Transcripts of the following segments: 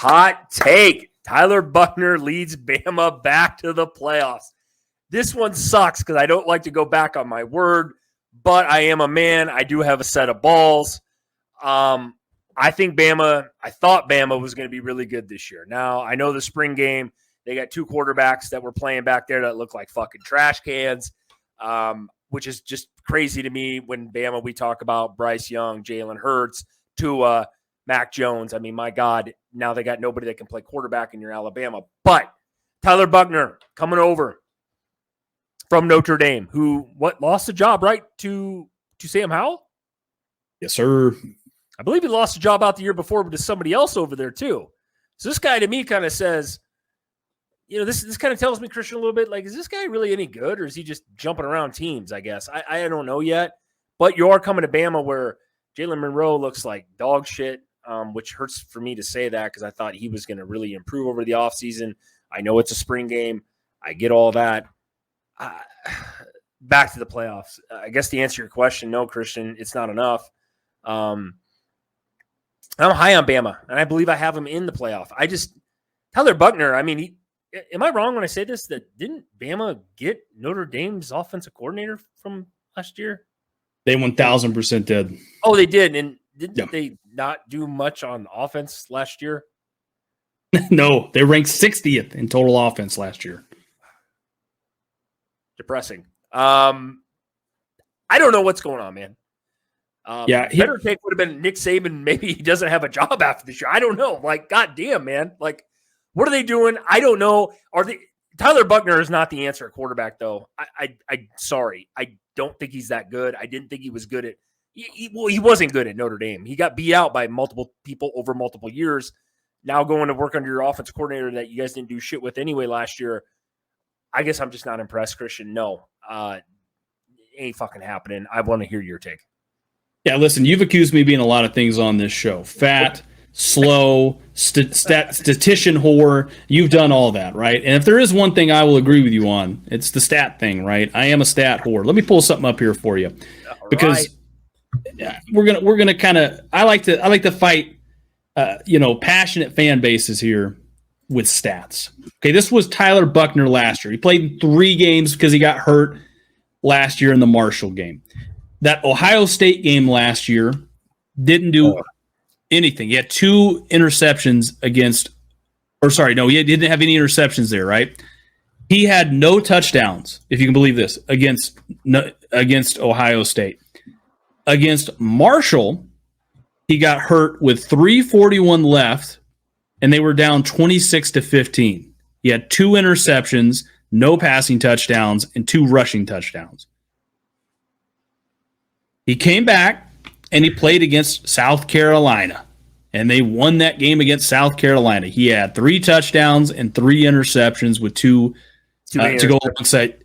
Hot take. Tyler Buchner leads Bama back to the playoffs. This one sucks because I don't like to go back on my word, but I am a man. I do have a set of balls. I thought Bama was going to be really good this year. Now, I know the spring game, they got two quarterbacks that were playing back there that look like fucking trash cans, which is just crazy to me when Bama, we talk about Bryce Young, Jalen Hurts, Tua, Mac Jones. I mean, my God, now they got nobody that can play quarterback in your Alabama. But Tyler Buchner coming over from Notre Dame, who lost the job, right, to Sam Howell? Yes, sir. I believe he lost the job out the year before to somebody else over there too. So this guy to me kind of says, this kind of tells me, Christian, a little bit like, is this guy really any good, or is he just jumping around teams? I guess I don't know yet. But you are coming to Bama where Jalen Monroe looks like dog shit, which hurts for me to say that because I thought he was going to really improve over the offseason. I know it's a spring game. I get all that. Back to the playoffs. I guess to answer your question, no, Christian, it's not enough. I'm high on Bama, and I believe I have him in the playoff. Tyler Buchner, I mean, am I wrong when I say this, that didn't Bama get Notre Dame's offensive coordinator from last year? They 1,000% did. Oh, they did. And didn't they not do much on offense last year? No, they ranked 60th in total offense last year. Depressing. I don't know what's going on, man. Better take would have been Nick Saban. Maybe he doesn't have a job after this year. I don't know. Like, goddamn, man. Like, what are they doing? I don't know. Tyler Buchner is not the answer at quarterback, though. Sorry. I don't think he's that good. I didn't think he was good at he wasn't good at Notre Dame. He got beat out by multiple people over multiple years. Now going to work under your offensive coordinator that you guys didn't do shit with anyway last year. I guess I'm just not impressed, Christian. No, ain't fucking happening. I want to hear your take. Yeah, listen, you've accused me of being a lot of things on this show. Fat, slow, statistician whore. You've done all that, right? And if there is one thing I will agree with you on, it's the stat thing, right? I am a stat whore. Let me pull something up here for you. Because we're gonna kind of I like to fight passionate fan bases here with stats. Okay, this was Tyler Buchner last year. He played in 3 games because he got hurt last year in the Marshall game. That Ohio State game last year didn't do anything. He had 2 interceptions he didn't have any interceptions there, right? He had no touchdowns, if you can believe this, against Ohio State. Against Marshall, he got hurt with 3:41 left, and they were down 26-15. He had 2 interceptions, no passing touchdowns, and 2 rushing touchdowns. He came back, and he played against South Carolina, and they won that game against South Carolina. He had 3 touchdowns and 3 interceptions with 2 to go alongside.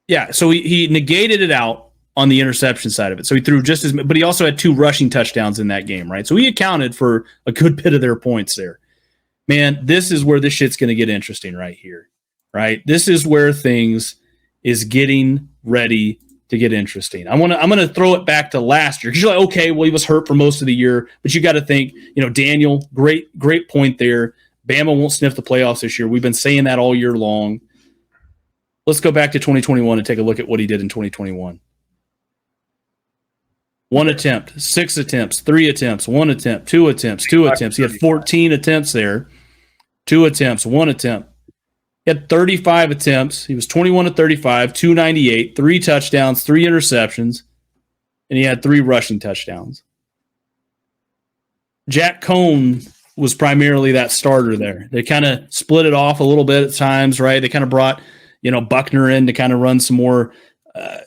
Yeah, so he negated it out on the interception side of it. So he threw just as much, but he also had 2 rushing touchdowns in that game, right? So he accounted for a good bit of their points there. Man, this is where this shit's going to get interesting right here, right? This is where things is getting ready to get interesting. I'm gonna throw it back to last year because you're like, okay, well, he was hurt for most of the year, but you got to think, Daniel, great point there. Bama won't sniff the playoffs this year. We've been saying that all year long. Let's go back to 2021 and take a look at what he did in 2021. 1 attempt, 6 attempts, 3 attempts, 1 attempt, 2 attempts, 2 attempts. He had 14 attempts there. 2 attempts, 1 attempt. He had 35 attempts. He was 21-35, 298, 3 touchdowns, 3 interceptions, and he had 3 rushing touchdowns. Jack Cohn was primarily that starter there. They kind of split it off a little bit at times, right? They kind of brought, Buchner in to kind of run some more,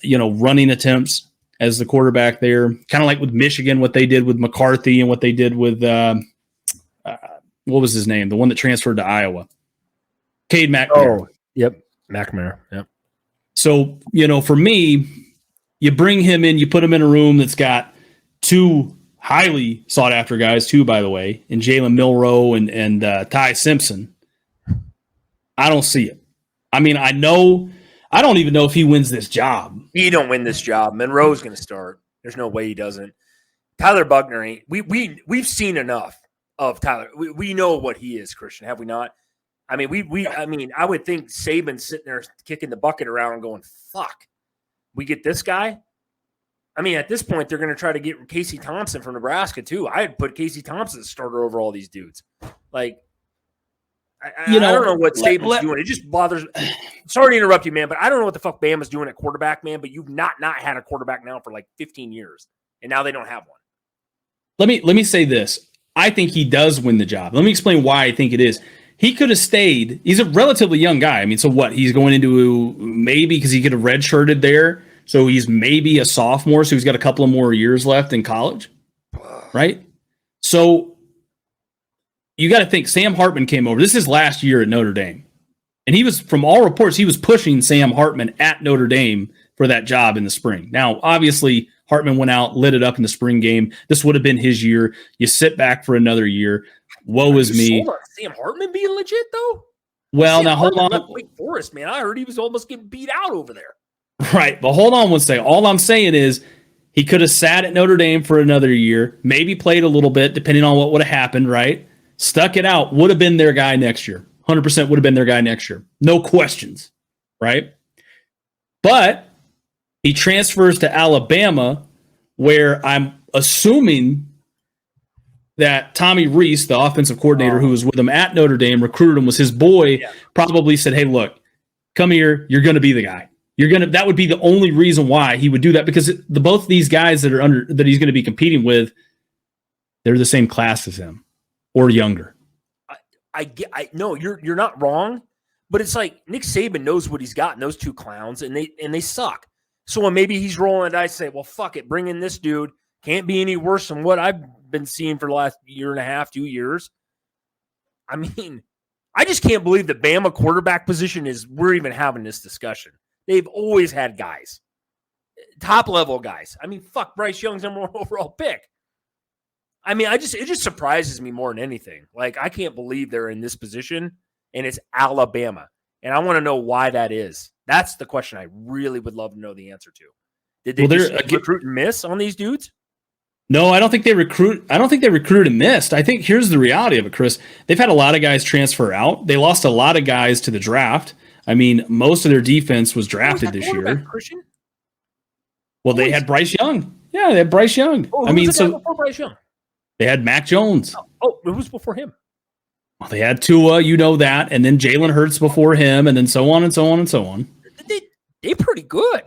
running attempts as the quarterback there. Kind of like with Michigan, what they did with McCarthy and what they did with, what was his name? The one that transferred to Iowa. Cade McNamara. Oh, yep. McNamara. Yep. So, for me, you bring him in, you put him in a room that's got 2 highly sought after guys, too, by the way, and Jalen Milroe and Ty Simpson. I don't see it. I mean, I don't even know if he wins this job. He don't win this job. Monroe's going to start. There's no way he doesn't. Tyler Buchner ain't. We've seen enough of Tyler. We know what he is, Christian, have we not? I mean, I would think Saban's sitting there kicking the bucket around and going, fuck, we get this guy? I mean, at this point, they're going to try to get Casey Thompson from Nebraska, too. I had put Casey Thompson as starter over all these dudes. Like, I don't know what Saban's doing. It just bothers me. Sorry to interrupt you, man, but I don't know what the fuck Bama's doing at quarterback, man, but you've not had a quarterback now for like 15 years, and now they don't have one. Let me say this. I think he does win the job. Let me explain why I think it is. He could have stayed. He's a relatively young guy. I mean, so what? He's going into maybe because he could have redshirted there. So he's maybe a sophomore. So he's got a couple of more years left in college, right? So you got to think Sam Hartman came over. This is last year at Notre Dame. And he was, from all reports, he was pushing Sam Hartman at Notre Dame for that job in the spring. Now, obviously, Hartman went out, lit it up in the spring game. This would have been his year. You sit back for another year. Woe is me. Sam Hartman being legit, though? Well, Sam now hold Hartman on. Wake Forest, man. I heard he was almost getting beat out over there. Right, but hold on one second. All I'm saying is he could have sat at Notre Dame for another year, maybe played a little bit, depending on what would have happened, right? Stuck it out, would have been their guy next year. 100% would have been their guy next year. No questions, right? But he transfers to Alabama, where I'm assuming that Tommy Rees, the offensive coordinator who was with him at Notre Dame, recruited him, was his boy, probably said, hey, look, come here, you're going to be the guy. That would be the only reason why he would do that, because both these guys that he's going to be competing with, they're the same class as him or younger. No, you're not wrong, but it's like Nick Saban knows what he's got in those two clowns, and they suck. So when maybe he's rolling the dice, say, well, fuck it, bring in this dude. Can't be any worse than what I've been seeing for the last year and a half, 2 years. I mean, I just can't believe the Bama quarterback position we're even having this discussion. They've always had guys, top-level guys. I mean, fuck, Bryce Young's number one overall pick. I mean, it just surprises me more than anything. Like, I can't believe they're in this position, and it's Alabama. And I want to know why that is. That's the question I really would love to know the answer to. Did they recruit and miss on these dudes? No, I don't think they recruited and missed. I think here's the reality of it, Chris. They've had a lot of guys transfer out. They lost a lot of guys to the draft. I mean, most of their defense was drafted this year. Christian? Well, they had Bryce Young. Yeah, they had Bryce Young. I mean, so before Bryce Young? They had Mac Jones. Oh, it was before him. Well, they had Tua, you know that, and then Jalen Hurts before him, and then so on and so on and so on. They're pretty good.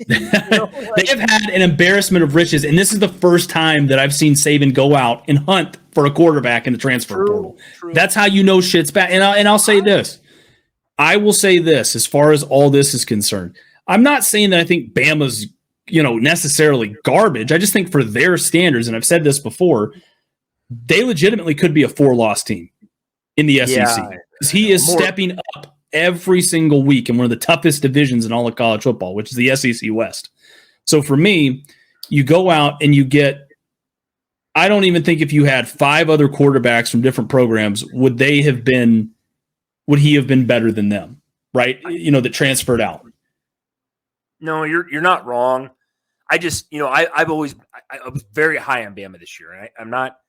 They have had an embarrassment of riches, and this is the first time that I've seen Saban go out and hunt for a quarterback in the transfer portal. True. That's how you know shit's bad. And I'll say this. I will say this as far as all this is concerned. I'm not saying that I think Bama's, necessarily garbage. I just think for their standards, and I've said this before, they legitimately could be a 4-loss team in the SEC. Because he is stepping up every single week in one of the toughest divisions in all of college football, which is the SEC West. So for me, you go out and you get, I don't even think if you had 5 other quarterbacks from different programs, would he have been better than them, right? That transferred out. No, you're not wrong. I just, I was very high on Bama this year. And I'm not,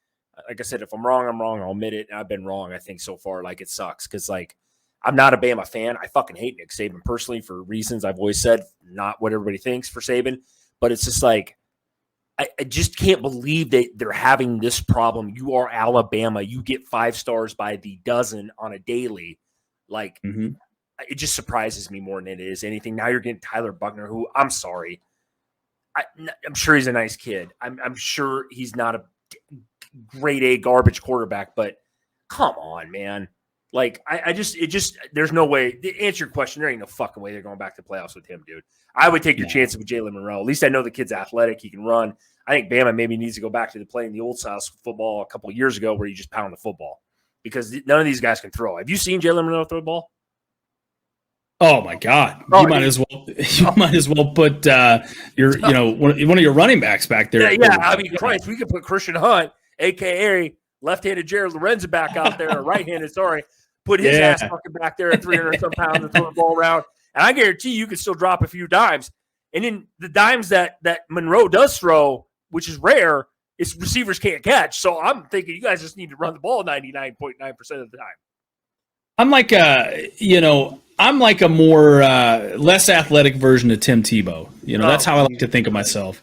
like I said, if I'm wrong, I'm wrong. I'll admit it. And I've been wrong, I think, so far. Like, it sucks because, I'm not a Bama fan. I fucking hate Nick Saban personally for reasons I've always said, not what everybody thinks for Saban. But it's just I just can't believe that they're having this problem. You are Alabama. You get 5 stars by the dozen on a daily. It just surprises me more than it is anything. Now you're getting Tyler Buchner, who, I'm sorry. I'm sure he's a nice kid. I'm sure he's not a grade A garbage quarterback, but come on, man. There's no way. To answer your question, there ain't no fucking way they're going back to playoffs with him, dude. I would take your chances with Jalen Monroe. At least I know the kid's athletic. He can run. I think Bama maybe needs to go back to playing the old style football a couple of years ago where you just pound the football because none of these guys can throw. Have you seen Jalen Monroe throw the ball? Oh my God! You might as well put one of your running backs back there. Yeah. I mean, Christ, we could put Christian Hunt, aka left-handed Jared Lorenzo, back out there, or right-handed. Sorry, put his ass fucking back there at 300 some pounds and throw the ball around, and I guarantee you could still drop a few dimes. And then the dimes that Monroe does throw, which is rare, It's receivers can't catch. So I'm thinking you guys just need to run the ball 99.9% of the time. I'm like a more less athletic version of Tim Tebow. That's how I like to think of myself.